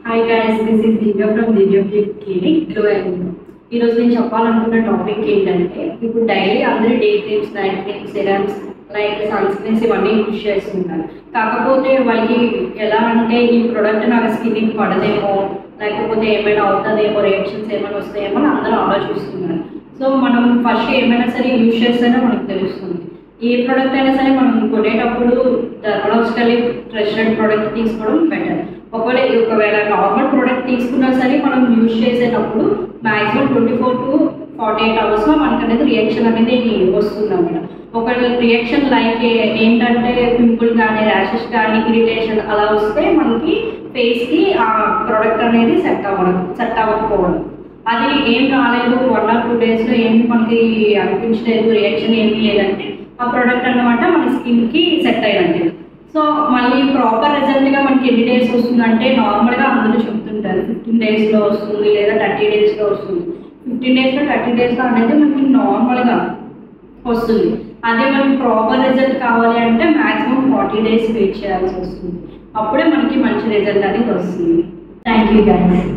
Hi guys, this is Divya from Divya Beauty Clinic. Hello everyone. ఈరోజు నేను చెప్పాలనుకున్న topic ఏంటంటే ఇప్పుడు డైలీ అందరూ day creams, night creams, serums like sun screens ఇవన్నీ యూజ్ చేస్తుంటారు. కాకపోతే వాళ్ళకి ఎలా అంటే ఈ ప్రోడక్ట్ నాకు స్కిన్కి పడదేమో, లేకపోతే ఏమైనా అవుతుందేమో, రియాక్షన్స్ ఏమైనా వస్తాయేమో అని అందరూ ఆలోచిస్తున్నారు. సో మనం ఫస్ట్ ఏమైనా సరే యూజ్ చేస్తేనే మనకు తెలుస్తుంది. ఏ ప్రోడక్ట్ అయినా సరే మనం కొనేటప్పుడు డర్మలాజికల్లీ ట్రస్టెడ్ ప్రోడక్ట్ తీసుకోవడం బెటర్. ఒకవేళ నార్మల్ ప్రోడక్ట్ తీసుకున్నా సరే మనం యూజ్ చేసేటప్పుడు మ్యాక్సిమం 24 to 48 అవర్స్లో మనకు అనేది రియాక్షన్ అనేది వస్తుంది అన్నమాట. ఒక రియాక్షన్ లైక్ ఏంటంటే పింపుల్ కానీ, ర్యాషెస్ కానీ, ఇరిటేషన్ అలా వస్తే మనకి ఫేస్కి ఆ ప్రోడక్ట్ అనేది సెట్ అవ్వకపోవడం. అది ఏం రాలేదు 1 or 2 డేస్లో ఏమి మనకి అనిపించలేదు, రియాక్షన్ ఏమీ లేదంటే ఆ ప్రోడక్ట్ అన్నమాట మన స్కిన్కి సెట్ అయినట్టు. సో మళ్ళీ ప్రాపర్ రిజల్ట్గా మనకి ఎన్ని డేస్ వస్తుందంటే నార్మల్గా అందరూ చెప్తుంటారు 15 డేస్లో వస్తుంది లేదా 30 డేస్లో వస్తుంది. 15 డేస్లో 30 డేస్లో అనేది మనకి నార్మల్గా వస్తుంది. అదే మనకి ప్రాపర్ రిజల్ట్ కావాలి అంటే మ్యాక్సిమం 40 డేస్ వెయిట్ చేయాల్సి వస్తుంది. అప్పుడే మనకి మంచి రిజల్ట్ అనేది వస్తుంది. Thank you guys.